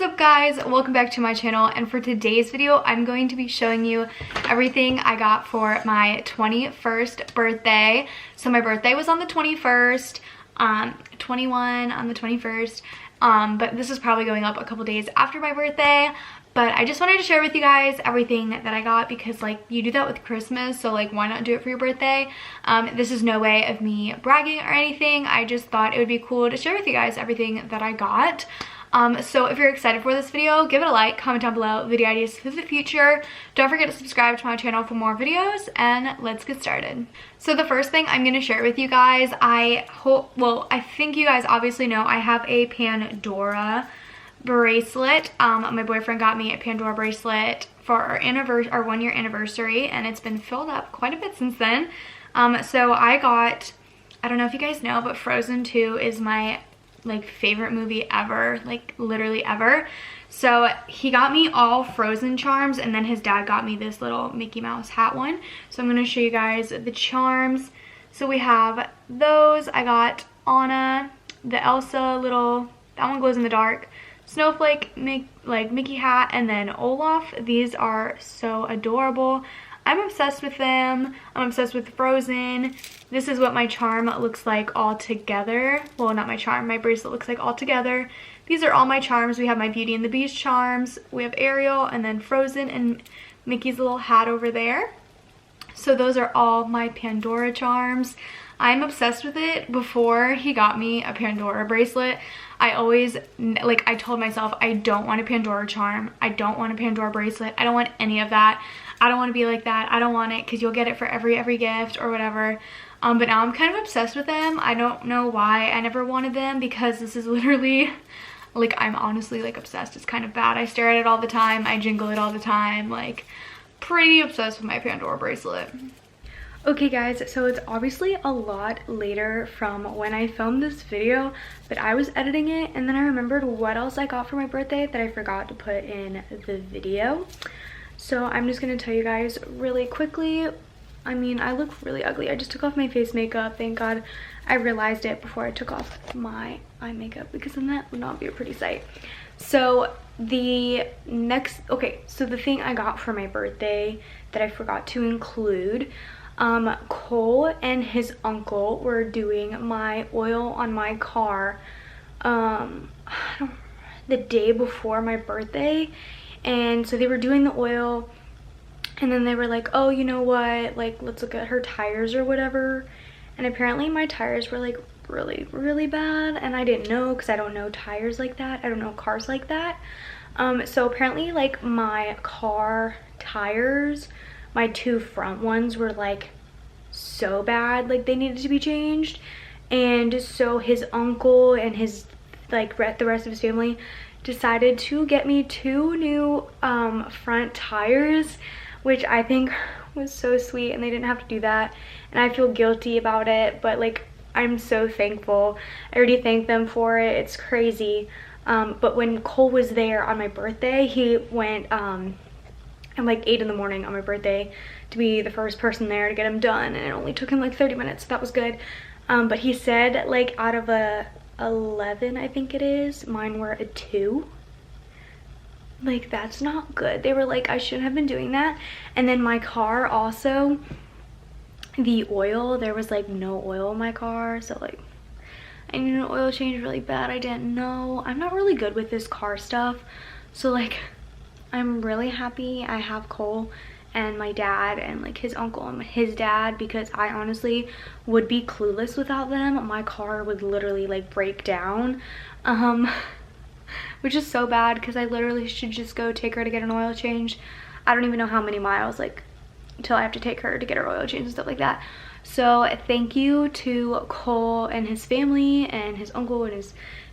What's up guys, welcome back to my channel, and for today's video I'm going to be showing you everything I got for my 21st birthday. So my birthday was on the 21st, 21 on the 21st, but this is probably going up a couple days after my birthday. But I just wanted to share with you guys everything that I got because like you do that with Christmas, so like why not do it for your birthday? This is no way of me bragging or anything. I just thought it would be cool to share with you guys everything that I got. So if you're excited for this video, give it a like, comment down below video ideas for the future. Don't forget to subscribe to my channel for more videos, and let's get started. So the first thing I'm going to share with you guys, I think you guys obviously know I have a Pandora bracelet. My boyfriend got me a Pandora bracelet for our 1-year anniversary, and it's been filled up quite a bit since then. So I don't know if you guys know, but Frozen 2 is my like favorite movie ever, like literally ever. So he got me all Frozen charms, and then his dad got me this little Mickey Mouse hat one. So I'm going to show you guys the charms. So we have those. I got Anna, the Elsa little, that one glows in the dark, Snowflake, Mickey hat, and then Olaf. These are so adorable. I'm obsessed with them. I'm obsessed with Frozen. This is what my charm looks like all together. Well, not my charm, my bracelet looks like all together. These are all my charms. We have my Beauty and the Beast charms. We have Ariel, and then Frozen, and Mickey's little hat over there. So those are all my Pandora charms. I'm obsessed with it. Before he got me a Pandora bracelet, I always, like, I told myself, I don't want a Pandora charm. I don't want a Pandora bracelet. I don't want any of that. I don't want to be like that. I don't want it because you'll get it for every gift or whatever. But now I'm kind of obsessed with them. I don't know why I never wanted them, because this is literally, like, I'm honestly, like, obsessed. It's kind of bad. I stare at it all the time. I jingle it all the time. Like, pretty obsessed with my Pandora bracelet. Okay guys, so it's obviously a lot later from when I filmed this video, but I was editing it and then I remembered what else I got for my birthday that I forgot to put in the video. So I'm just going to tell you guys really quickly. I mean, I look really ugly. I just took off my face makeup. Thank God I realized it before I took off my eye makeup, because then that would not be a pretty sight. So the thing I got for my birthday that I forgot to include, Cole and his uncle were doing my oil on my car the day before my birthday. And so they were doing the oil, and then they were like, oh, you know what, like, let's look at her tires or whatever. And apparently my tires were like really bad, and I didn't know because I don't know tires like that. I don't know cars like that. So apparently, like, my car tires, my 2 front ones were like so bad, like they needed to be changed. And so his uncle and his, like, the rest of his family decided to get me 2 new front tires, which I think was so sweet, and they didn't have to do that, and I feel guilty about it, but like I'm so thankful. I already thanked them for it. It's crazy. But when Cole was there on my birthday, he went at like 8 in the morning on my birthday to be the first person there to get him done, and it only took him like 30 minutes, so that was good. But he said, like, out of a 11, I think it is, mine were a 2. Like, that's not good. They were like, I shouldn't have been doing that. And then my car also, the oil, there was like no oil in my car, so like I needed an oil change really bad. I didn't know. I'm not really good with this car stuff, so like I'm really happy I have Cole and my dad and like his uncle and his dad, because I honestly would be clueless without them. My car would literally like break down, which is so bad because I literally should just go take her to get an oil change. I don't even know how many miles, like, until I have to take her to get her oil change and stuff like that. So thank you to Cole and his family and his uncle and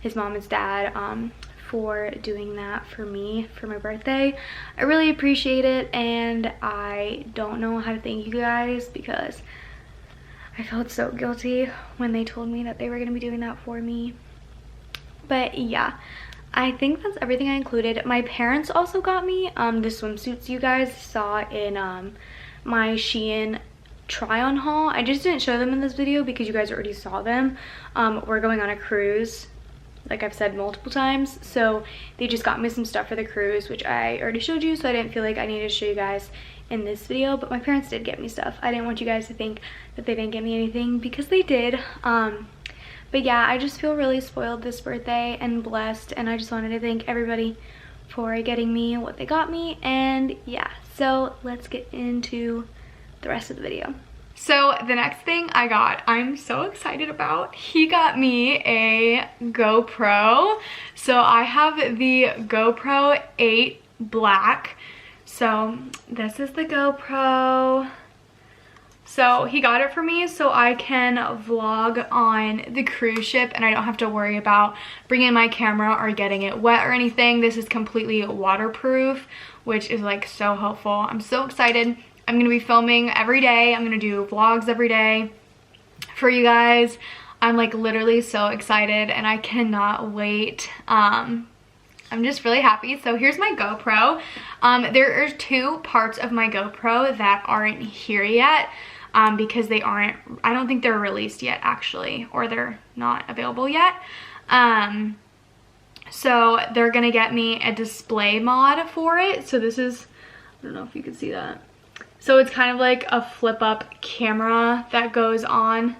his mom and his dad for doing that for me for my birthday. I really appreciate it, and I don't know how to thank you guys because I felt so guilty when they told me that they were going to be doing that for me. But yeah, I think that's everything I included. My parents also got me the swimsuits you guys saw in my Shein try on haul. I just didn't show them in this video because you guys already saw them. We're going on a cruise like I've said multiple times. So they just got me some stuff for the cruise, which I already showed you, so I didn't feel like I needed to show you guys in this video. But my parents did get me stuff. I didn't want you guys to think that they didn't get me anything, because they did. But yeah, I just feel really spoiled this birthday and blessed, and I just wanted to thank everybody for getting me what they got me. And yeah, so let's get into the rest of the video. So the next thing I got, I'm so excited about. He got me a GoPro. So I have the GoPro 8 Black. So this is the GoPro. So he got it for me so I can vlog on the cruise ship and I don't have to worry about bringing my camera or getting it wet or anything. This is completely waterproof, which is like so helpful. I'm so excited. I'm going to be filming every day. I'm going to do vlogs every day for you guys. I'm like literally so excited and I cannot wait. I'm just really happy. So here's my GoPro. There are two parts of my GoPro that aren't here yet because they aren't, I don't think they're released yet actually, or they're not available yet. So they're going to get me a display mod for it. So this is, I don't know if you can see that. So it's kind of like a flip up camera that goes on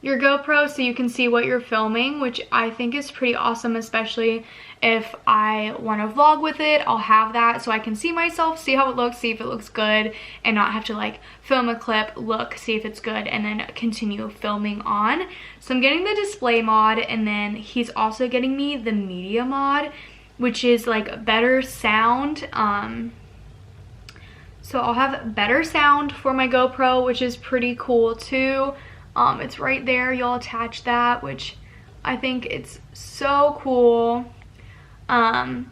your GoPro so you can see what you're filming, which I think is pretty awesome, especially if I want to vlog with it. I'll have that so I can see myself, see how it looks, see if it looks good, and not have to like film a clip, look, see if it's good, and then continue filming on. So I'm getting the display mod, and then he's also getting me the media mod, which is like better sound. So I'll have better sound for my GoPro, which is pretty cool too. It's right there. You'll attach that, which I think it's so cool. I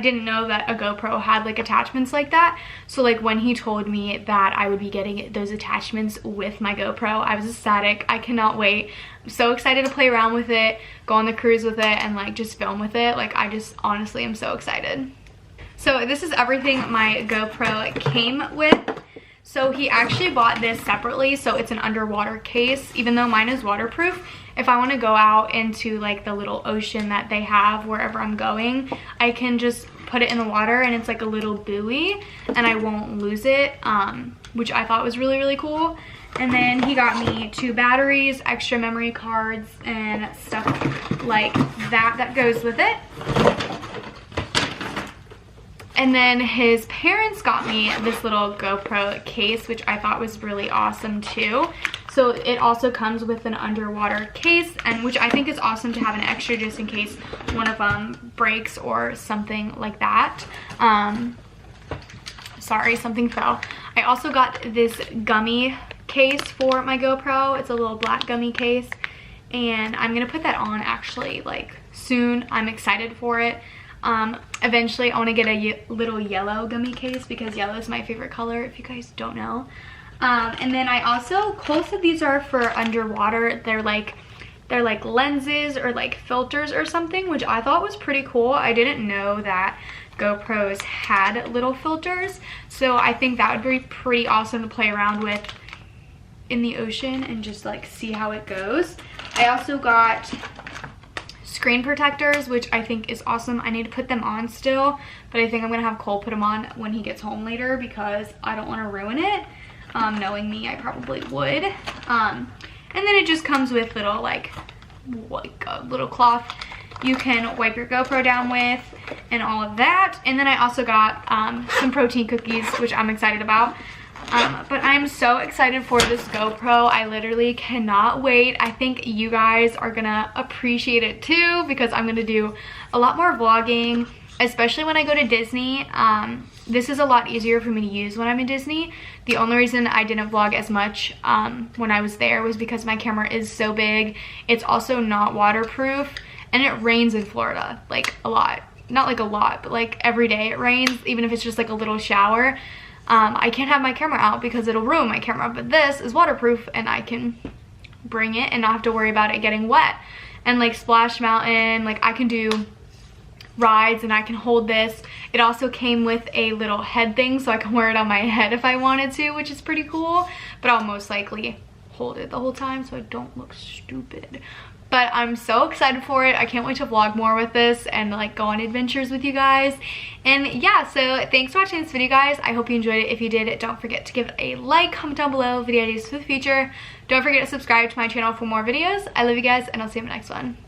didn't know that a GoPro had like attachments like that. So like when he told me that I would be getting those attachments with my GoPro, I was ecstatic. I cannot wait. I'm so excited to play around with it, go on the cruise with it, and like just film with it. Like I just honestly am so excited. So this is everything my GoPro came with. So he actually bought this separately, so it's an underwater case. Even though mine is waterproof, if I want to go out into like the little ocean that they have wherever I'm going, I can just put it in the water and it's like a little buoy and I won't lose it, which I thought was really, really cool. And then he got me 2 batteries, extra memory cards, and stuff like that goes with it. And then his parents got me this little GoPro case, which I thought was really awesome too. So it also comes with an underwater case, and which I think is awesome to have an extra just in case one of them breaks or something like that. Sorry, something fell. I also got this gummy case for my GoPro. It's a little black gummy case, and I'm gonna put that on actually like soon. I'm excited for it. Eventually I want to get a little yellow gummy case because yellow is my favorite color, if you guys don't know. And then I also, Cole said these are for underwater. They're like lenses or like filters or something, which I thought was pretty cool. I didn't know that GoPros had little filters, so I think that would be pretty awesome to play around with in the ocean and just like see how it goes. I also got screen protectors, which I think is awesome. I need to put them on still, but I think I'm gonna have Cole put them on when he gets home later because I don't want to ruin it. Knowing me, I probably would. And then it just comes with little like a little cloth you can wipe your GoPro down with and all of that. And then I also got some protein cookies, which I'm excited about. But I'm so excited for this GoPro. I literally cannot wait. I think you guys are gonna appreciate it too because I'm gonna do a lot more vlogging, especially when I go to Disney. This is a lot easier for me to use when I'm in Disney. The only reason I didn't vlog as much when I was there was because my camera is so big. It's also not waterproof, and it rains in Florida like a lot. Not like a lot, but like every day it rains, even if it's just like a little shower. I can't have my camera out because it'll ruin my camera, but this is waterproof and I can bring it and not have to worry about it getting wet. And like Splash Mountain, like I can do rides and I can hold this. It also came with a little head thing so I can wear it on my head if I wanted to, which is pretty cool, but I'll most likely hold it the whole time so I don't look stupid. but I'm so excited for it. I can't wait to vlog more with this and like go on adventures with you guys. And yeah, so thanks for watching this video, guys. I hope you enjoyed it. If you did, don't forget to give it a like, comment down below video ideas for the future. Don't forget to subscribe to my channel for more videos. I love you guys, and I'll see you in the next one.